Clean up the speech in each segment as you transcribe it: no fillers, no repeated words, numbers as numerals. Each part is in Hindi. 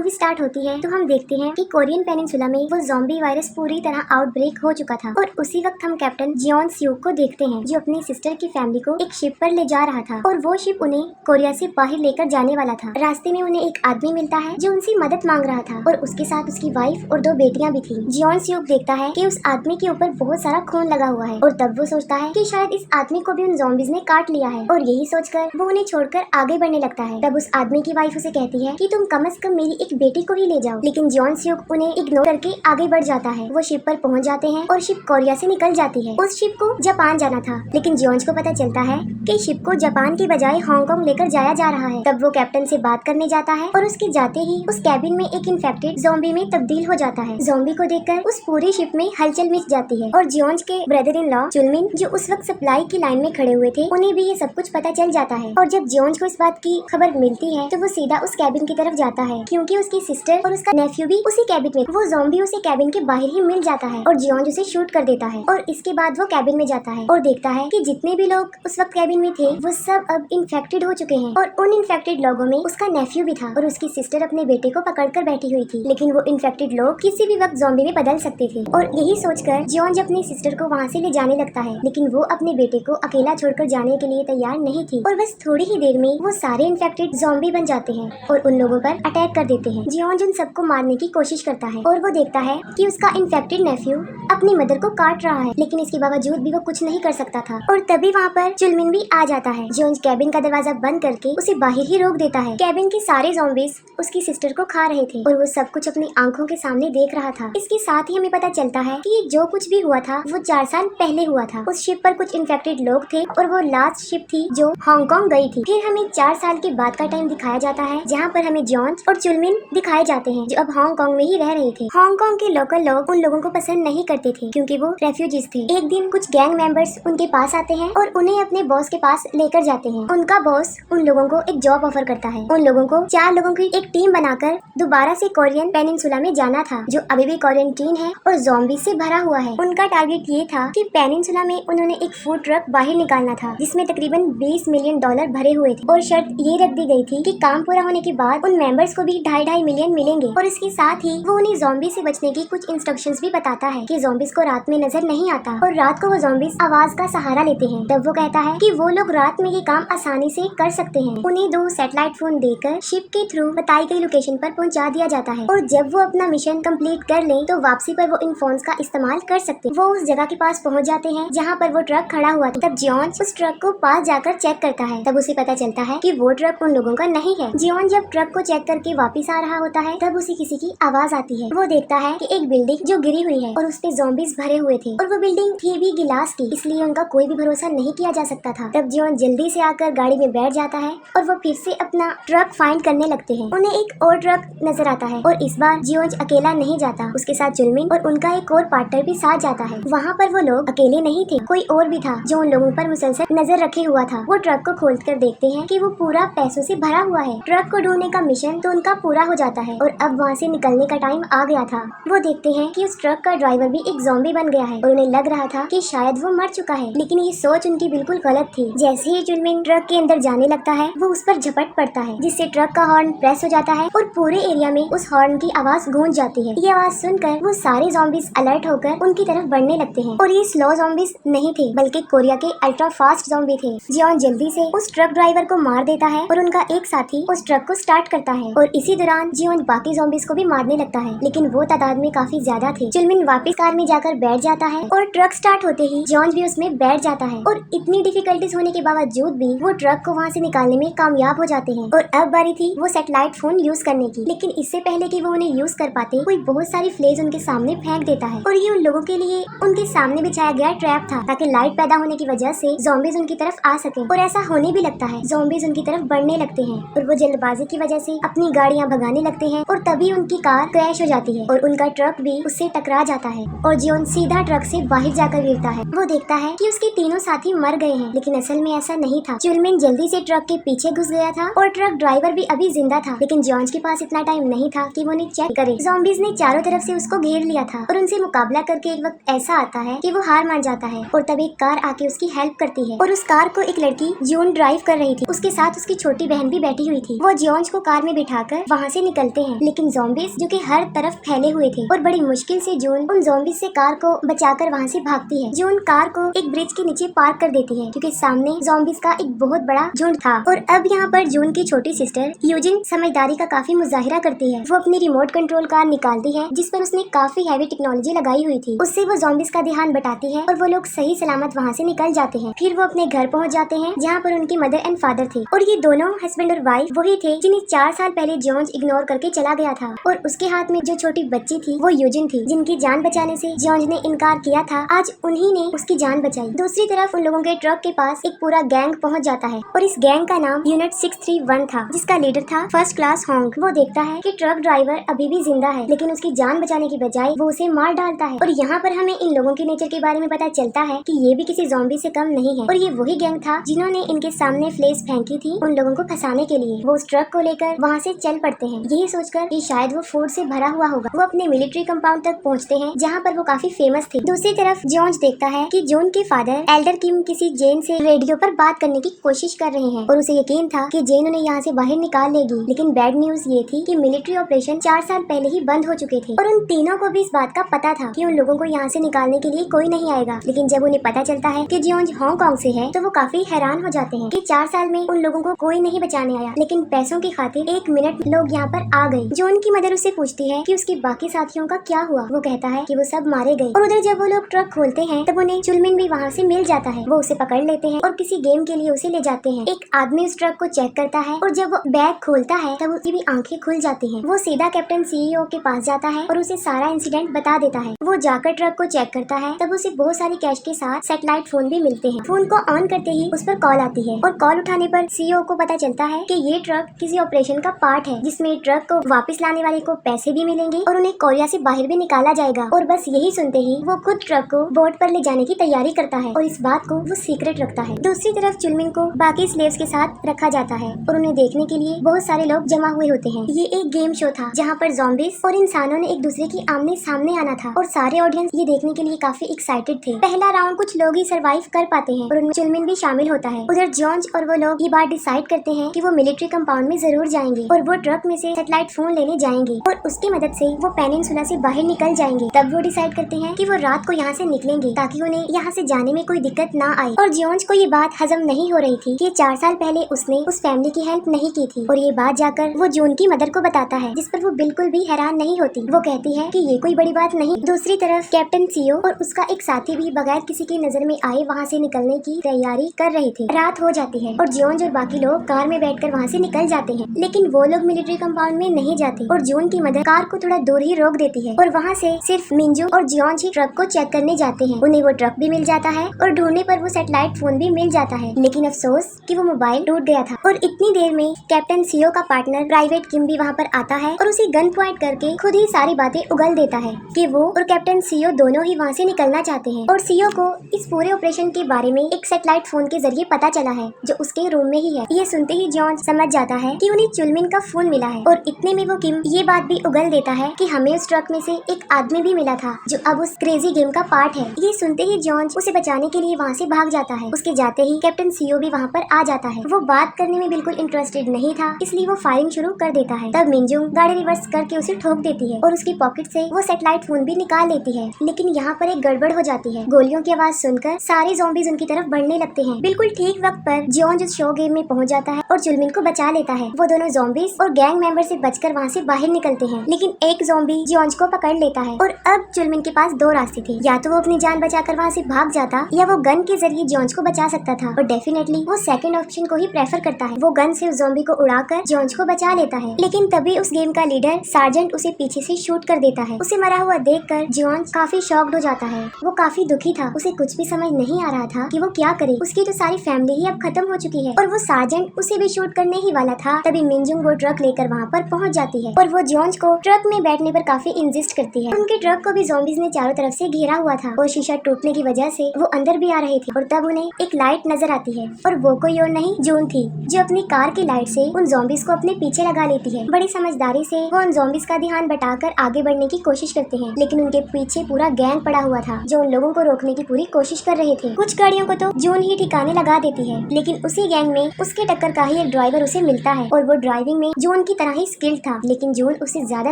मूवी स्टार्ट होती है तो हम देखते हैं कि कोरियन पेनिनसुला में वो ज़ॉम्बी वायरस पूरी तरह आउटब्रेक हो चुका था और उसी वक्त हम कैप्टन जियोन स्यूक को देखते हैं जो अपनी सिस्टर की फैमिली को एक शिप पर ले जा रहा था और वो शिप उन्हें कोरिया से बाहर लेकर जाने वाला था। रास्ते में उन्हें एक आदमी मिलता है जो उनसे मदद मांग रहा था और उसके साथ उसकी वाइफ और 2 बेटियां भी थी। जियोन स्यूक देखता है कि उस आदमी के ऊपर बहुत सारा खून लगा हुआ है और तब वो सोचता है कि शायद इस आदमी को भी उन ज़ॉम्बीज ने काट लिया है और यही सोचकर वो उन्हें छोड़कर आगे बढ़ने लगता है। तब उस आदमी की वाइफ उसे कहती है कि तुम कम से कम मेरी एक बेटी को ही ले जाओ, लेकिन जियोन स्यूक उन्हें इग्नोर करके आगे बढ़ जाता है। वो शिप पर पहुंच जाते हैं और शिप कोरिया से निकल जाती है। उस शिप को जापान जाना था, लेकिन जियोन्स को पता चलता है कि शिप को जापान की बजाय हांगकांग लेकर जाया जा रहा है। तब वो कैप्टन से बात करने जाता है और उसके जाते ही उस कैबिन में एक इन्फेक्टेड ज़ॉम्बी में तब्दील हो जाता है। ज़ॉम्बी को देखकर उस पूरी शिप में हलचल मच जाती है और जियोन्स के ब्रदर इन लॉ चुलमिन जो उस वक्त सप्लाई की लाइन में खड़े हुए थे उन्हें भी ये सब कुछ पता चल जाता है। और जब जियोन्स को इस बात की खबर मिलती है तो वो सीधा उस कैबिन की तरफ जाता है क्योंकि उसकी सिस्टर और उसका नेफ्यू भी उसी कैबिन में। वो ज़ॉम्बी उसे कैबिन के बाहर ही मिल जाता है और जियोन उसे शूट कर देता है और इसके बाद वो कैबिन में जाता है और देखता है कि जितने भी लोग उस वक्त कैबिन में थे वो सब अब इन्फेक्टेड हो चुके हैं और उन इन्फेक्टेड लोगों में उसका नेफ्यू भी था और उसकी सिस्टर अपने बेटे को पकड़कर बैठी हुई थी। लेकिन वो इन्फेक्टेड लोग किसी भी वक्त ज़ॉम्बी में बदल सकते थे और यही सोचकर जियोन अपनी सिस्टर को वहाँ से ले जाने लगता है, लेकिन वो अपने बेटे को अकेला छोड़कर जाने के लिए तैयार नहीं थी और बस थोड़ी ही देर में वो सारे इन्फेक्टेड ज़ॉम्बी बन जाते हैं और उन लोगों पर अटैक कर देते हैं। जियोन उन सबको मारने की कोशिश करता है और वो देखता है कि उसका इन्फेक्टेड नेफ्यू अपनी मदर को काट रहा है, लेकिन इसके बावजूद भी वो कुछ नहीं कर सकता था। और तभी वहाँ पर चुलमिन भी आ जाता है जो कैबिन का दरवाजा बंद करके उसे बाहर ही रोक देता है। कैबिन के सारे ज़ॉम्बीज उसकी सिस्टर को खा रहे थे और वो सब कुछ अपनी आंखों के सामने देख रहा था। इसके साथ ही हमें पता चलता है कि ये जो कुछ भी हुआ था वो 4 साल पहले हुआ था। उस शिप पर कुछ इन्फेक्टेड लोग थे और वो लास्ट शिप थी जो हांगकांग गई थी। फिर हमें 4 साल के बाद का टाइम दिखाया जाता है जहाँ पर हमें जॉन और चुलमिन दिखाए जाते हैं जो अब हांगकांग में ही रह रहे थे। हांगकांग के लोकल लोग उन लोगों को पसंद नहीं करते थे क्योंकि वो रेफ्यूजीज थे। एक दिन कुछ गैंग मेंबर्स उनके पास आते हैं और उन्हें अपने बॉस के पास लेकर जाते हैं। उनका बॉस उन लोगों को एक जॉब ऑफर करता है। उन लोगों को 4 लोगों की एक टीम बनाकर दोबारा से कोरियन पेनिनसुला में जाना था जो अभी भी क्वारंटीन है और ज़ॉम्बी से भरा हुआ है। उनका टारगेट ये था कि पेनिनसुला में उन्होंने एक फूड ट्रक बाहर निकालना था जिसमें तकरीबन $20 मिलियन भरे हुए थे और शर्त ये रख दी गई थी कि काम पूरा होने के बाद उन मेंबर्स को भी 2.5 मिलियन मिलेंगे। और इसके साथ ही वो उन्हें ज़ॉम्बी से बचने की कुछ इंस्ट्रक्शंस भी बताता है कि ज़ॉम्बीज को रात में नजर नहीं आता और रात को वो ज़ॉम्बीज आवाज का सहारा लेते हैं। तब वो कहता है कि वो लोग रात में ये काम आसानी से कर सकते हैं। उन्हें 2 सैटेलाइट फोन देकर शिप के थ्रू बताई गई लोकेशन पर पहुंचा दिया जाता है और जब वो अपना मिशन कंप्लीट कर लें तो वापसी पर वो इन फोन्स का इस्तेमाल कर सकते हैं। वो उस जगह के पास पहुंच जाते हैं जहाँ पर वो ट्रक खड़ा हुआ था। तब जियोन उस ट्रक को पास जाकर चेक करता है। तब उसे पता चलता है कि वो ट्रक उन लोगों का नहीं है। जियोन जब ट्रक को चेक करके वापस आ रहा होता है तब उसे किसी की आवाज आती है। वो देखता है कि एक बिल्डिंग जो गिरी हुई है और उसपे ज़ॉम्बीज भरे हुए थे और वो बिल्डिंग थी भी गिलास की, इसलिए उनका कोई भी भरोसा नहीं किया जा सकता था। तब जियोन जल्दी से आकर गाड़ी में बैठ जाता है और वो फिर से अपना ट्रक फाइंड करने लगते हैं। उन्हें एक और ट्रक नजर आता है और इस बार जियोन अकेला नहीं जाता, उसके साथ चुलमिन और उनका एक और पार्टनर भी साथ जाता है। वहाँ पर वो लोग अकेले नहीं थे, कोई और भी था जो उन लोगों पर मुसलसल नजर रखे हुआ था। वो ट्रक को खोलकर देखते हैं कि वो पूरा पैसों से भरा हुआ है। ट्रक को ढूंढने का मिशन तो उनका पूरा हो जाता है और अब वहाँ से निकलने का टाइम आ गया था। वो देखते हैं कि उस ट्रक का ड्राइवर भी एक ज़ॉम्बी बन गया है और उन्हें लग रहा था कि शायद वो मर चुका है, लेकिन ये सोच उनकी बिल्कुल गलत थी। जैसे ही चुलमिन ट्रक के अंदर जाने लगता है वो उस पर झपट पड़ता है जिससे ट्रक का हॉर्न प्रेस हो जाता है और पूरे एरिया में उस हॉर्न की आवाज गूंज जाती है। ये आवाज सुनकर वो सारे ज़ॉम्बीज अलर्ट होकर उनकी तरफ बढ़ने लगते हैं और ये स्लो ज़ॉम्बीज नहीं थे बल्कि कोरिया के अल्ट्रा फास्ट ज़ॉम्बी थे। जियोन जल्दी से उस ट्रक ड्राइवर को मार देता है और उनका एक साथी उस ट्रक को स्टार्ट करता है और इसी दौरान जियोन बाकी ज़ॉम्बीज को भी मारने लगता है, लेकिन वो तादाद में काफी ज्यादा थे। चुलमिन वापस कार में जाकर बैठ जाता है और ट्रक स्टार्ट होते ही जियोन भी उसमें बैठ जाता है और इतनी डिफिकल्टीज होने के बावजूद भी वो ट्रक को वहाँ से निकालने में कामयाब हो जाते हैं। और अब बारी थी वो सैटेलाइट फोन यूज करने की, लेकिन इससे पहले कि वो उन्हें यूज कर पाते कोई बहुत सारी फ्लेज उनके सामने फेंक देता है और ये उन लोगों के लिए उनके सामने बिछाया गया ट्रैप था ताकि लाइट पैदा होने की वजह से ज़ॉम्बीज उनकी तरफ आ सके। और ऐसा होने भी लगता है, ज़ॉम्बीज उनकी तरफ बढ़ने लगते हैं और वो जल्दबाजी की वजह से अपनी गाड़ियाँ भगाने लगते हैं और तभी उनकी कार क्रैश हो जाती है और उनका ट्रक भी उससे टकरा जाता है और जियोन सीधा ट्रक से बाहर जाकर गिरता है। वो देखता है कि उसके तीनों साथी मर गए हैं, लेकिन असल में ऐसा नहीं था। चुलमिन जल्दी से ट्रक के पीछे घुस गया था और ट्रक ड्राइवर भी अभी जिंदा था, लेकिन जियोन के पास इतना टाइम नहीं था कि वो उन्हें चेक करे। ज़ॉम्बीज ने चारों तरफ से उसको घेर लिया था और उनसे मुकाबला करके एक वक्त ऐसा आता है कि वो हार मान जाता है और तब एक कार आके उसकी हेल्प करती है और उस कार को एक लड़की जियोन ड्राइव कर रही थी। उसके साथ उसकी छोटी बहन भी बैठी हुई थी। वो जियोन को कार में बिठाकर वहाँ से निकलते हैं, लेकिन ज़ॉम्बीज जो कि हर तरफ फैले हुए थे और बड़ी मुश्किल से जून उन ज़ॉम्बीज से कार को बचाकर वहाँ से भागती है। जून कार को एक ब्रिज के नीचे पार्क कर देती है क्योंकि सामने ज़ॉम्बीज का एक बहुत बड़ा झुंड था। और अब यहाँ पर जून की छोटी सिस्टर यूजिन समझदारी का काफी मुजाहिरा करती है। वो अपनी रिमोट कंट्रोल कार निकालती है जिस पर उसने काफी हैवी टेक्नोलॉजी लगाई हुई थी। उससे वो ज़ॉम्बीज का ध्यान बटाती है और वो लोग सही सलामत वहाँ से निकल जाते हैं। फिर वो अपने घर पहुँच जाते हैं जहाँ पर उनकी मदर एंड फादर थे और ये दोनों हस्बैंड और वाइफ वही थे जिन्हें 4 साल पहले जॉर्ज इग्नोर करके चला गया था। और उसके हाथ में जो छोटी बच्ची थी वो यूजिन थी जिनकी जान बचाने से जॉर्ज ने इनकार किया था। आज उन्हीं ने उसकी जान बचाई। दूसरी तरफ उन लोगों के ट्रक के पास एक पूरा गैंग पहुँच जाता है और इस गैंग का नाम यूनिट 631 था जिसका लीडर था फर्स्ट क्लास होंग। वो देखता है कि ट्रक ड्राइवर अभी भी जिंदा है लेकिन उसकी जान बचाने की बजाय वो उसे मार डालता है। और यहाँ पर हमें इन लोगों के नेचर के बारे में पता चलता है कि ये भी किसी ज़ॉम्बी से कम नहीं है और ये वही गैंग था जिन्होंने इनके सामने फ्लेस फेंकी थी उन लोगों को फंसाने के लिए। वो उस ट्रक को लेकर वहाँ से चल पड़ते हैं यही सोचकर कि शायद वो फूड से भरा हुआ होगा। वो अपने मिलिट्री कंपाउंड तक पहुँचते हैं जहाँ पर वो काफी फेमस थे। दूसरी तरफ जॉर्ज देखता है कि जून के फादर एल्डर किम किसी जेन से रेडियो पर बात करने की कोशिश कर रहे हैं और उसे यकीन था कि जेन उन्हें यहाँ से बाहर निकाल लेगी। लेकिन बैड न्यूज ये थी कि मिलिट्री ऑपरेशन 4 साल पहले ही बंद हो चुके थे और उन तीनों को भी इस बात का पता था कि उन लोगों को यहाँ से निकालने के लिए कोई नहीं आएगा। लेकिन जब उन्हें पता चलता है कि जॉर्ज हांगकांग से है तो वो काफी हैरान हो जाते हैं कि 4 साल में उन लोगों को कोई नहीं बचाने आया, लेकिन पैसों की खातिर 1 मिनट लोग यहाँ पर आ गए। जॉन की मदर उससे पूछती है कि उसके बाकी साथियों का क्या हुआ। वो कहता है कि वो सब मारे गए। और उधर जब वो लोग ट्रक खोलते हैं तब उन्हें चुलमिन भी वहाँ से मिल जाता है। वो उसे पकड़ लेते हैं और किसी गेम के लिए उसे ले जाते हैं। एक आदमी उस ट्रक को चेक करता है और जब वो बैग खोलता है तब उसकी भी आंखें खुल जाती हैं। वो सीधा कैप्टन सीईओ के पास जाता है और उसे सारा इंसिडेंट बता देता है। वो जाकर ट्रक को चेक करता है तब उसे बहुत सारी कैश के साथ सैटेलाइट फोन भी मिलते हैं। फोन को ऑन करते ही उस पर कॉल आती है और कॉल उठाने पर सीईओ को पता चलता है कि ये ट्रक किसी ऑपरेशन का पार्ट है जिसमें ट्रक को वापस लाने वाले को पैसे भी मिलेंगे और उन्हें कोरिया से बाहर भी निकाला जाएगा। और बस यही सुनते ही वो खुद ट्रक को बोट पर ले जाने की तैयारी करता है और इस बात को वो सीक्रेट रखता है। दूसरी तरफ चुलमिन को बाकी स्लेव्स के साथ रखा जाता है और उन्हें देखने के लिए बहुत सारे लोग जमा हुए होते हैं। ये एक गेम शो था जहाँ पर ज़ॉम्बीज और इंसानों ने एक दूसरे की आमने सामने आना था और सारे ऑडियंस ये देखने के लिए काफी एक्साइटेड थे। पहला राउंड कुछ लोग ही सरवाइव कर पाते हैं और उनमें चुलमिन भी शामिल होता है। उधर जॉर्ज और वो लोग ये बात डिसाइड करते हैं कि वो मिलिट्री कंपाउंड में जरूर जाएंगे और वो ट्रक में से सैटेलाइट फोन लेने जाएंगे और उसकी मदद से वो पेनिनसुला से बाहर निकल जाएंगे। तब वो डिसाइड करते हैं कि वो रात को यहाँ से निकलेंगे ताकि उन्हें यहाँ से जाने में कोई दिक्कत ना आए। और जॉर्ज को ये बात हजम नहीं हो रही थी कि 4 साल पहले उसने उस फैमिली की हेल्प नहीं की थी और ये बात जाकर वो जून की मदर को बताता है जिस पर वो बिल्कुल भी हैरान नहीं होती। वो कहती है कि ये कोई बड़ी बात नहीं। दूसरी तरफ कैप्टन सीओ और उसका एक साथी भी बगैर किसी की नजर में आए वहाँ से निकलने की तैयारी कर रहे थे। रात हो जाती है और जॉर्ज और बाकी लोग कार में बैठकर वहाँ से निकल जाते हैं, लेकिन वो लोग मिलिट्री कंपाउंड में नहीं जाते और जून की मदर कार को थोड़ा दूर ही रोक देती है और वहाँ से सिर्फ मिंजू और जॉर्ज ही ट्रक को चेक करने जाते हैं। उन्हें वो ट्रक भी मिल जाता है और ढूंढने पर वो सैटेलाइट फोन भी मिल जाता है, लेकिन अफसोस कि वो मोबाइल टूट गया था। और इतनी देर में कैप्टन सीओ का पार्टनर प्राइवेट किम भी वहाँ पर आता है और उसे गन पॉइंट करके खुद ही सारी बातें उगल देता है कि वो और कैप्टन सीओ दोनों ही वहाँ से निकलना चाहते हैं। और सीओ को इस पूरे ऑपरेशन के बारे में एक सैटेलाइट फोन के जरिए पता चला है जो उसके रूम में ही है। ये सुनते ही जॉर्ज समझ जाता है कि उन्हें चुलमिन का फोन मिला है और इतने में वो किम ये बात भी उगल देता है कि हमें उस ट्रक में से एक आदमी भी मिला था जो अब उस क्रेजी गेम का पार्ट है। ये सुनते ही जॉर्ज उसे बचाने के लिए वहाँ से भाग जाता है। उसके जाते ही कैप्टन सीओ भी वहाँ पर आ जाता है। वो बात करने में बिल्कुल इंटरेस्टेड नहीं था, इसलिए वो फायरिंग शुरू कर देता है। तब मिंजुंग गाड़ी रिवर्स करके उसे ठोक देती है और उसकी पॉकेट से वो सैटेलाइट फोन भी निकाल लेती है। लेकिन यहाँ पर एक गड़बड़ हो जाती है। गोलियों की आवाज सुनकर सारे ज़ॉम्बीज उनकी तरफ बढ़ने लगते हैं। बिल्कुल ठीक वक्त पर जॉर्ज उस शो गेम में पहुँच जाता है और चुलमिन को बचा लेता है। वो दोनों ज़ॉम्बीज और गैंग मेंबर से बचकर वहाँ से बाहर निकलते हैं, लेकिन एक ज़ॉम्बी जॉर्ज को पकड़ लेता है। और अब चुलमिन के पास 2 रास्ते थे, या तो वो अपनी जान बचाकर वहाँ से भाग जाता या वो गन के जरिए जॉर्ज को बचा सकता था। और डेफिनेटली वो सेकंड ऑप्शन को ही प्रेफर करता है। वो गन से उस ज़ॉम्बी को उड़ाकर जॉर्ज को बचा लेता है। लेकिन तभी उस गेम का लीडर सार्जेंट उसे पीछे से शूट कर देता है। उसे मरा हुआ देखकर जॉर्ज काफी शॉक्ड हो जाता है। वो काफी दुखी था। उसे कुछ भी समझ नहीं आ रहा था कि वो क्या करे। उसकी तो सारी फैमिली ही अब खत्म हो चुकी है और वो सार्जेंट उसे भी शूट करने ही वाला था। तभी मिंजुंग वो ट्रक लेकर वहाँ पर पहुँच जाती है और वो जॉर्ज को ट्रक में बैठने पर काफी इंसिस्ट करती है। उनके ट्रक को भी ज़ॉम्बीज ने चारों तरफ से घेरा हुआ था और शीशा टूटने की वजह से वो अंदर भी आ रहे थे। और तब उन्हें एक लाइट नजर आती है और वो कोई और नहीं जून थी, जो अपनी कार की लाइट से उन ज़ॉम्बीज को अपने पीछे लगा लेती है। बड़ी समझदारी से वो उन ज़ॉम्बीज का ध्यान बटाकर आगे बढ़ने की कोशिश करते हैं, लेकिन उनके पीछे पूरा गैंग पड़ा हुआ था जो उन लोगों को रोकने की पूरी कोशिश कर रहे थे। कुछ गाड़ियों को तो जून ही ठिकाने लगा देती है, लेकिन उसी गैंग में उसके टक्कर का ही एक ड्राइवर उसे मिलता है और वो ड्राइविंग में जून की की तरह ही स्किल्ड था, लेकिन जून उससे ज्यादा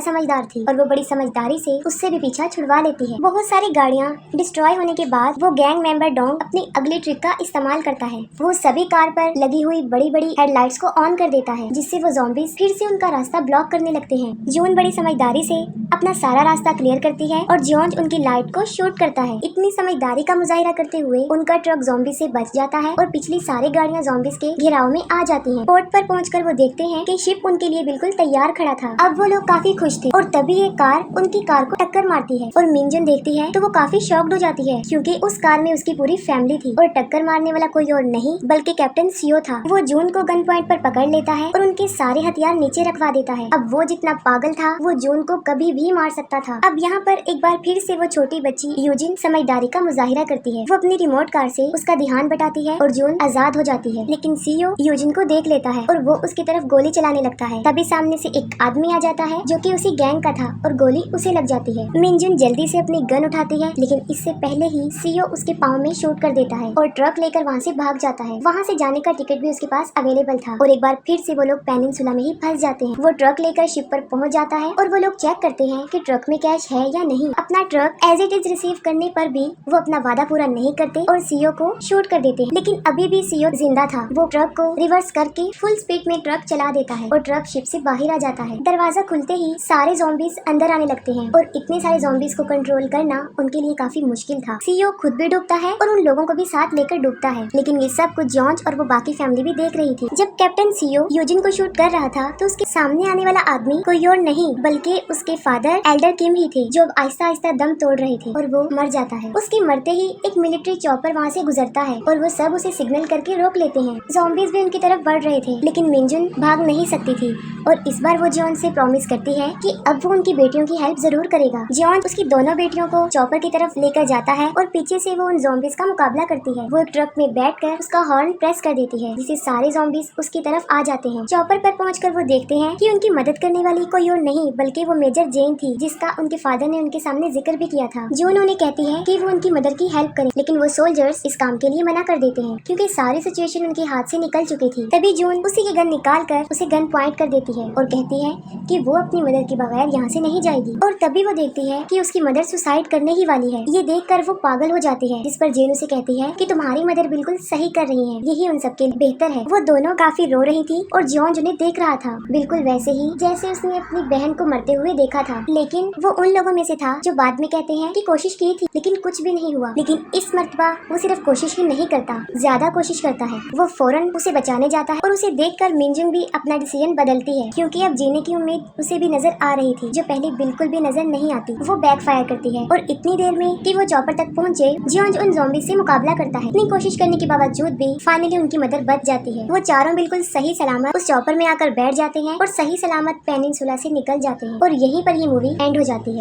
समझदार थी और वो बड़ी समझदारी से उससे भी पीछा छुड़वा लेती है। बहुत सारी गाड़ियाँ डिस्ट्रॉय होने के बाद वो गैंग मेंबर डोंग अपनी अगली ट्रिक का इस्तेमाल करता है। वो सभी कार पर लगी हुई बड़ी बड़ी हेडलाइट्स को ऑन कर देता है, जिससे वो ज़ॉम्बीज फिर से उनका रास्ता ब्लॉक करने लगते हैं। जून बड़ी समझदारी से अपना सारा रास्ता क्लियर करती है और जॉर्ज उनकी लाइट को शूट करता है। इतनी समझदारी का मुजाहिरा करते हुए उनका ट्रक ज़ॉम्बी से बच जाता है और पिछली सारी गाड़ियाँ ज़ॉम्बीज के घेराव में आ जाती हैं। पोर्ट पर पहुंचकर वो देखते हैं कि शिप उनके लिए बिल्कुल तैयार खड़ा था। अब वो लोग काफी खुश थे और तभी एक कार उनकी कार को टक्कर मारती है और मिंजुन देखती है तो वो काफी शॉक्ड हो जाती है, क्योंकि उस कार में उसकी पूरी फैमिली थी और टक्कर मारने वाला कोई और नहीं बल्कि कैप्टन सीओ था। वो जून को गन पॉइंट पर पकड़ लेता है और उनके सारे हथियार नीचे रखवा देता है। अब वो जितना पागल था वो जून को कभी भी मार सकता था। अब यहाँ पर एक बार फिर से वो छोटी बच्ची यूजिन समझदारी का मुजाहिरा करती है। वो अपनी रिमोट कार से उसका ध्यान बटाती है और जून आजाद हो जाती है, लेकिन सीओ यूजिन को देख लेता है और वो उसकी तरफ गोली चलाने लगता है। तभी सामने से एक आदमी आ जाता है जो कि उसी गैंग का था और गोली उसे लग जाती है। मिंजुन जल्दी से अपनी गन उठाती है, लेकिन इससे पहले ही सीओ उसके पाँव में शूट कर देता है और ट्रक लेकर वहाँ से भाग जाता है। वहाँ से जाने का टिकट भी उसके पास अवेलेबल था और एक बार फिर से वो लोग पेनिनसुला में ही फंस जाते हैं। वो ट्रक लेकर शिप पर पहुँच जाता है और वो लोग चेक करते हैं कि ट्रक में कैश है या नहीं। अपना truck as it is receive करने पर भी वो अपना वादा पूरा नहीं करते और सीओ को शूट कर देते हैं, लेकिन अभी भी सीओ जिंदा था। वो ट्रक को रिवर्स करके फुल स्पीड में ट्रक चला देता है और ट्रक शिप से बाहर आ जाता है। दरवाजा खुलते ही सारे ज़ॉम्बीज अंदर आने लगते हैं और इतने सारे ज़ॉम्बीज को कंट्रोल करना उनके लिए काफी मुश्किल था। सीओ खुद भी डूबता है और उन लोगों को भी साथ लेकर डूबता है, लेकिन ये सब कुछ जॉर्ज और वो बाकी फैमिली भी देख रही थी। जब कैप्टन सीओ यूजिन को शूट कर रहा था तो उसके सामने आने वाला आदमी कोई और नहीं बल्कि उसके फादर एल्डर किम ही थे, जो आहिस्ता आहिस्ता दम तोड़ रहे थे और वो मर जाता है। उसके मरते ही एक मिलिट्री चॉपर वहाँ से गुजरता है और वो सब उसे सिग्नल करके रोक लेते हैं। ज़ॉम्बीज भी उनकी तरफ बढ़ रहे थे, लेकिन मिंजुन भाग नहीं सकती थी और इस बार वो जॉन से प्रॉमिस करती है कि अब वो उनकी बेटियों की हेल्प जरूर करेगा। जॉन उसकी दोनों बेटियों को चॉपर की तरफ लेकर जाता है और पीछे से वो उन ज़ॉम्बीज का मुकाबला करती है। वो एक ट्रक में बैठकर उसका हॉर्न प्रेस कर देती है, जिससे सारे ज़ॉम्बीज उसकी तरफ आ जाते हैं। चॉपर पर पहुंचकर वो देखते हैं कि उनकी मदद करने वाली कोई और नहीं बल्कि वो मेजर जेन थी, जिसका उनके फादर ने उनके सामने जिक्र भी किया था। जून उन्हें कहती है कि वो उनकी मदर की हेल्प करें, लेकिन वो सोल्जर्स इस काम के लिए मना कर देते हैं क्योंकि सारी सिचुएशन उनके हाथ से निकल चुकी थी। तभी जून उसी की गन निकाल कर उसे गन पॉइंट कर देती है और कहती है कि वो अपनी मदर के बगैर यहाँ से नहीं जाएगी। और तभी वो देखती है कि उसकी मदर सुसाइड करने ही वाली है। ये देखकर वो पागल हो जाती है, जिस पर जेन उसे कहती है कि तुम्हारी मदर बिल्कुल सही कर रही है, यही उन सबके लिए बेहतर है। वो दोनों काफी रो रही थी और जॉन उन्हें देख रहा था, बिल्कुल वैसे ही जैसे उसने अपनी बहन को मरते हुए देखा था। लेकिन वो उन लोगों में से था जो बाद में कहते हैं कि कोशिश की थी लेकिन कुछ भी नहीं हुआ। लेकिन इस मर्तबा वो सिर्फ कोशिश ही नहीं करता, ज्यादा कोशिश करता है। वो फौरन उसे बचाने जाता है और उसे देखकर मिंजुन भी अपना डिसीजन बदलती है, क्योंकि अब जीने की उम्मीद उसे भी नजर आ रही थी, जो पहले बिल्कुल भी नजर नहीं आती। वो बैकफायर करती है और इतनी देर में कि वो चॉपर तक पहुंचे, जॉन उन ज़ॉम्बी से मुकाबला करता है। इतनी कोशिश करने के बावजूद भी फाइनली उनकी मदर बच जाती है। वो चारों बिल्कुल सही सलामत उस चॉपर में आकर बैठ जाते हैं और सही सलामत पेनिनसुला से निकल जाते हैं और यहीं पर ही मूवी एंड हो जाती है।